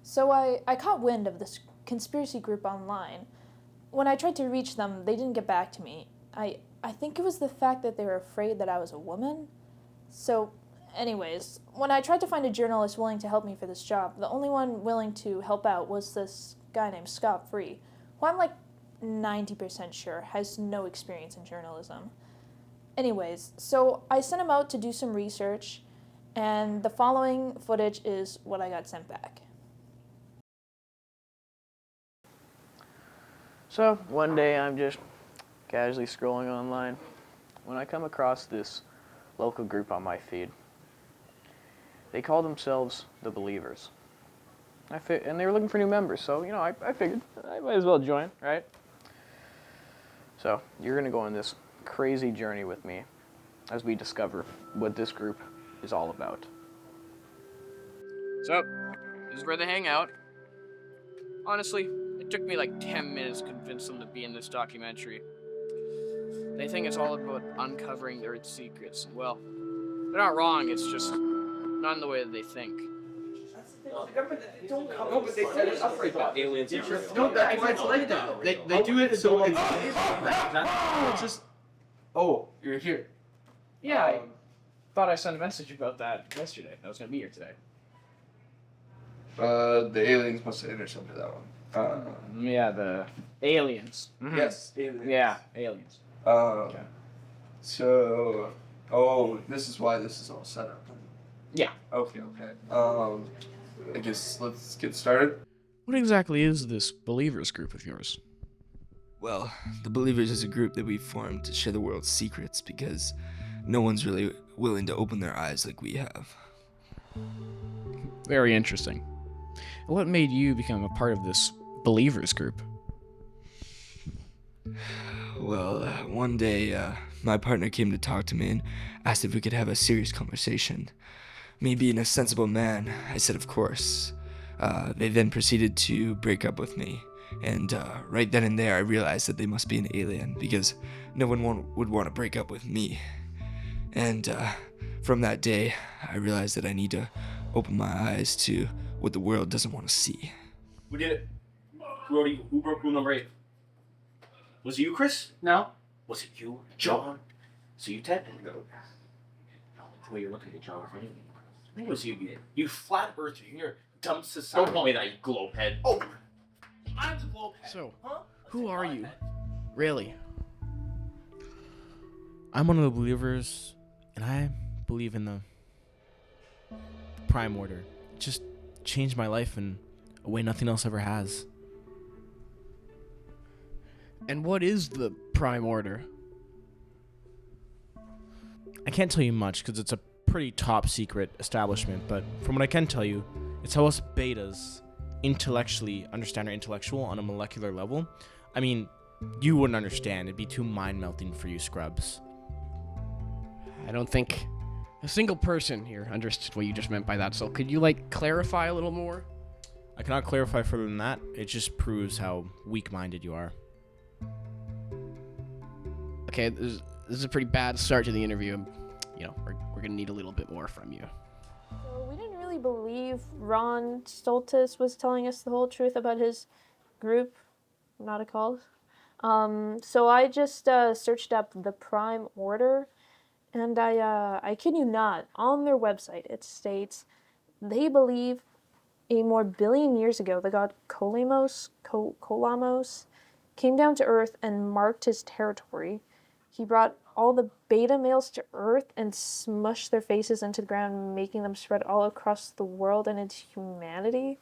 So I caught wind of this conspiracy group online. When I tried to reach them, they didn't get back to me. I think it was the fact that they were afraid that I was a woman. So, anyways, when I tried to find a journalist willing to help me for this job, the only one willing to help out was this guy named Scott Free, who I'm like 90% sure has no experience in journalism. Anyways, so I sent him out to do some research, and the following footage is what I got sent back. So, one day I'm just casually scrolling online when I come across this local group on my feed. They call themselves the Believers. And they were looking for new members, so, I figured I might as well join, right? So, you're going to go on this crazy journey with me as we discover what this group is all about. So, this is where they hang out. Honestly, it took me like 10 minutes to convince them to be in this documentary. They think it's all about uncovering the Earth's secrets. Well, they're not wrong, it's just not in the way that they think. No, but they set it up right about aliens. No, that's why it's like that. They do it so it's just. Oh, you're here. Yeah, I thought I sent a message about that yesterday. I was going to be here today. The aliens must have intercepted that one. Yeah, the aliens. Mm-hmm. Yes, aliens. Yeah, aliens. Okay. So, this is why this is all set up. Yeah. Okay. I guess let's get started. What exactly is this Believers group of yours? Well, the Believers is a group that we formed to share the world's secrets because no one's really willing to open their eyes like we have. Very interesting. What made you become a part of this Believers group? Well, one day, my partner came to talk to me and asked if we could have a serious conversation. Me being a sensible man, I said of course. They then proceeded to break up with me, and right then and there I realized that they must be an alien, because no one would want to break up with me. And from that day, I realized that I need to open my eyes to what the world doesn't want to see. We did it. Who broke rule number 8? Was it you, Chris? No. Was it you, John? So you Ted? No. The way you're looking at John. I think it was you. You flat earther. You're dumb society. Don't call me that, you globehead. Oh, I'm the globehead. So, who are you? Really? I'm one of the Believers, and I believe in the Prime Order. It just changed my life in a way nothing else ever has. And what is the Prime Order? I can't tell you much because it's a pretty top secret establishment, but from what I can tell you, it's how us betas intellectually understand our intellectual on a molecular level. I mean, you wouldn't understand. It'd be too mind-melting for you scrubs. I don't think a single person here understood what you just meant by that, so could you, clarify a little more? I cannot clarify further than that. It just proves how weak-minded you are. Okay, this is a pretty bad start to the interview. We're going to need a little bit more from you. So we didn't really believe Ron Stoltis was telling us the whole truth about his group, not a cult. So I just searched up the Prime Order, and I kid you not, on their website it states they believe a more billion years ago the god Kolamos came down to Earth and marked his territory. He brought all the beta males to Earth and smushed their faces into the ground, making them spread all across the world and into humanity.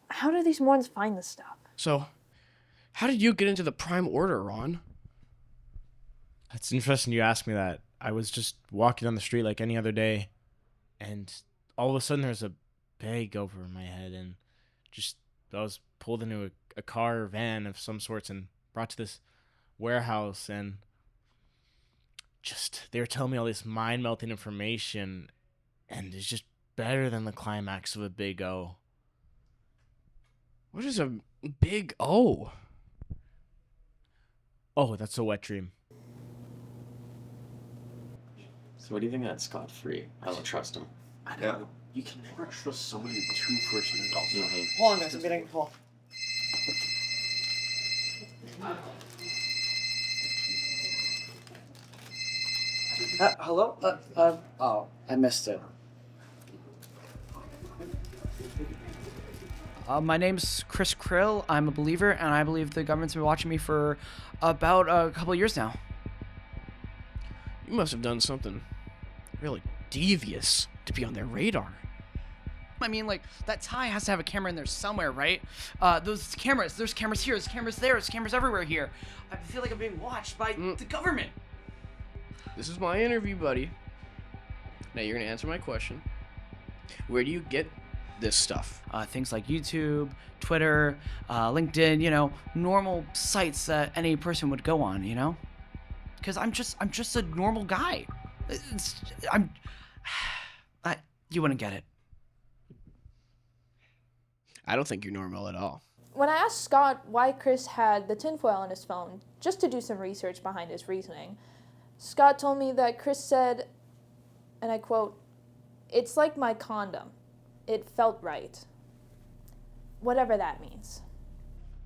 How do these morons find this stuff? So, how did you get into the Prime Order, Ron? It's interesting you asked me that. I was just walking down the street like any other day, and all of a sudden there's a bag over my head, and I was pulled into a car or van of some sorts and brought to this warehouse, and they were telling me all this mind-melting information, and it's just better than the climax of a Big O. What is a Big O? Oh, that's a wet dream. So what do you think of that Scott Free? I don't trust him. Yeah. You can never trust somebody with 2 first names. Hold on, guys. I'm getting a call. Hello? Oh, I missed it. My name's Chris Krill. I'm a believer, and I believe the government's been watching me for about a couple years now. You must have done something really devious to be on their radar. I mean, like, that tie has to have a camera in there somewhere, right? There's cameras here, there's cameras there, there's cameras everywhere here. I feel like I'm being watched by the government. This is my interview, buddy. Now you're gonna answer my question. Where do you get this stuff? Things like YouTube, Twitter, LinkedIn, you know, normal sites that any person would go on, you know? Because I'm just a normal guy. You wouldn't get it. I don't think you're normal at all. When I asked Scott why Chris had the tinfoil on his phone, just to do some research behind his reasoning, Scott told me that Chris said, and I quote, "It's like my condom. It felt right." Whatever that means.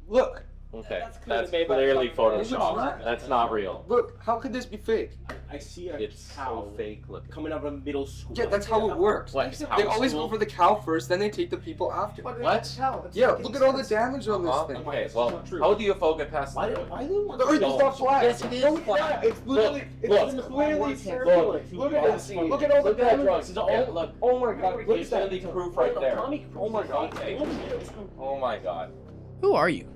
Look. Okay, that's clearly Photoshopped. That's not real. Look, how could this be fake? I see a It's cow so fake looking. coming out of middle school. Yeah, that's how it works. What? They always go for the cow first, then they take the people after. What? Yeah, look at all the damage on this thing. Okay, well, how do you focus past Why that? do The earth is not flat. Yes, it is flat. It's literally, Look, clearly circular. Look at this. Look at all the Look at that damage. drugs. It's all, look, Oh my god, look it's at really that. proof right there. Oh my god. Okay. Oh my god. Who are you?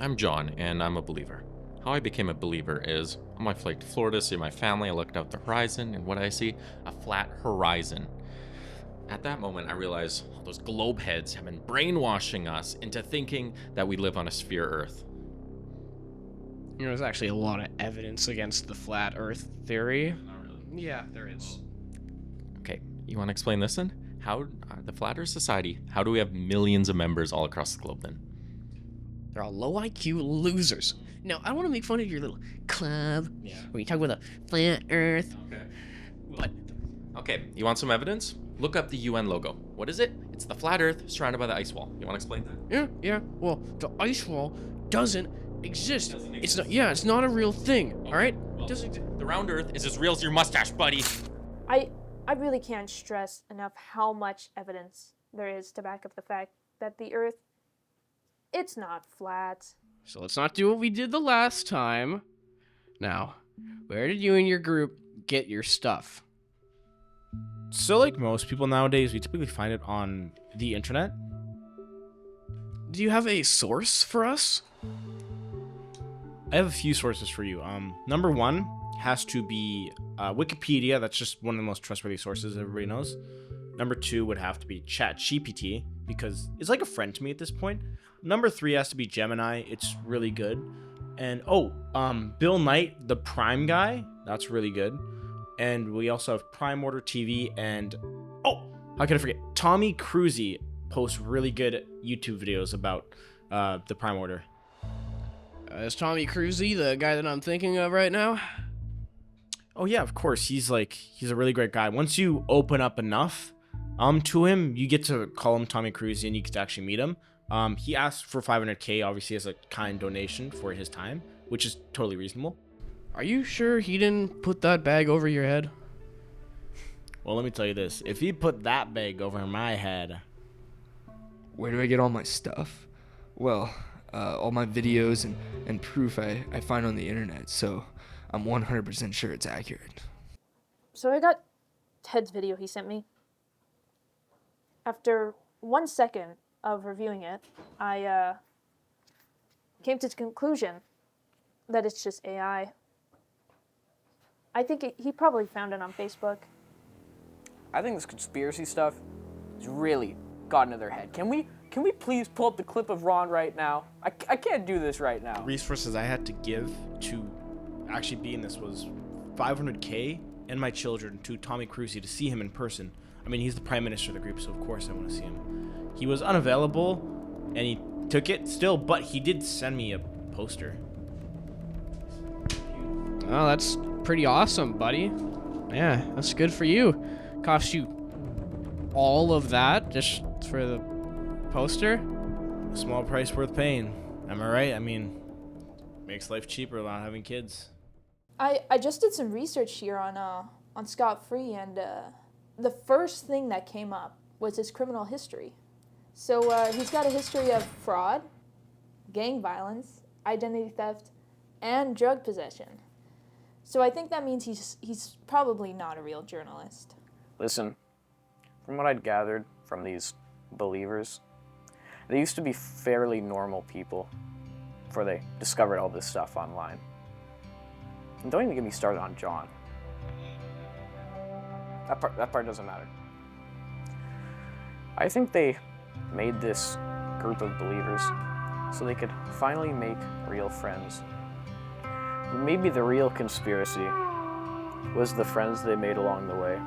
I'm John, and I'm a believer. How I became a believer is, on my flight to Florida to see my family, I looked out the horizon, and what I see? A flat horizon. At that moment, I realized all those globe heads have been brainwashing us into thinking that we live on a sphere Earth. You know, there's actually a lot of evidence against the flat Earth theory. Not really. Yeah, there is. Okay, you want to explain this then? How, the Flat Earth Society, how do we have millions of members all across the globe then? They're all low IQ losers. No, I don't want to make fun of your little club. Yeah. When you talk about the flat Earth. Okay. But Okay, you want some evidence? Look up the UN logo. What is it? It's the flat Earth surrounded by the ice wall. You want to explain that? yeah. Well, the ice wall doesn't exist. Doesn't It's exist. not. Yeah, it's not a real thing. All right. Well, Doesn't. the round Earth is as real as your mustache, buddy. I really can't stress enough how much evidence there is to back up the fact that the Earth, it's not flat. So let's not do what we did the last time. Now, where did you and your group get your stuff? So, like most people nowadays, we typically find it on the internet. Do you have a source for us? I have a few sources for you. Number one has to be Wikipedia. That's just one of the most trustworthy sources everybody knows. Number two would have to be ChatGPT, because it's like a friend to me at this point. Number three has to be Gemini. It's really good. And Bill Knight, the Prime guy, that's really good. And we also have Prime Order TV, and how could I forget? Tommy Cruise posts really good YouTube videos about the Prime Order. Is Tommy Cruise the guy that I'm thinking of right now? Oh yeah, of course. He's a really great guy. Once you open up enough to him, you get to call him Tommy Cruise, and you get to actually meet him. He asked for $500K, obviously, as a kind donation for his time, which is totally reasonable. Are you sure he didn't put that bag over your head? Well, let me tell you this. If he put that bag over my head... Where do I get all my stuff? Well, all my videos and proof I find on the internet, so I'm 100% sure it's accurate. So I got Ted's video he sent me. After 1 second of reviewing it, I came to the conclusion that it's just AI. I think he probably found it on Facebook. I think this conspiracy stuff has really gotten to their head. Can we please pull up the clip of Ron right now? I can't do this right now. Resources I had to give to actually be in this was $500K and my children to Tommy Cruise to see him in person. I mean, he's the prime minister of the group, so of course I want to see him. He was unavailable, and he took it still, but he did send me a poster. Oh, that's pretty awesome, buddy. Yeah, that's good for you. Cost you all of that just for the poster? A small price worth paying. Am I right? I mean, makes life cheaper not having kids. I just did some research here on Scott Free, and the first thing that came up was his criminal history. So he's got a history of fraud, gang violence, identity theft, and drug possession. So I think that means he's probably not a real journalist. Listen, from what I'd gathered from these believers, they used to be fairly normal people before they discovered all this stuff online. And don't even get me started on John. That part doesn't matter. I think they made this group of believers so they could finally make real friends. Maybe the real conspiracy was the friends they made along the way.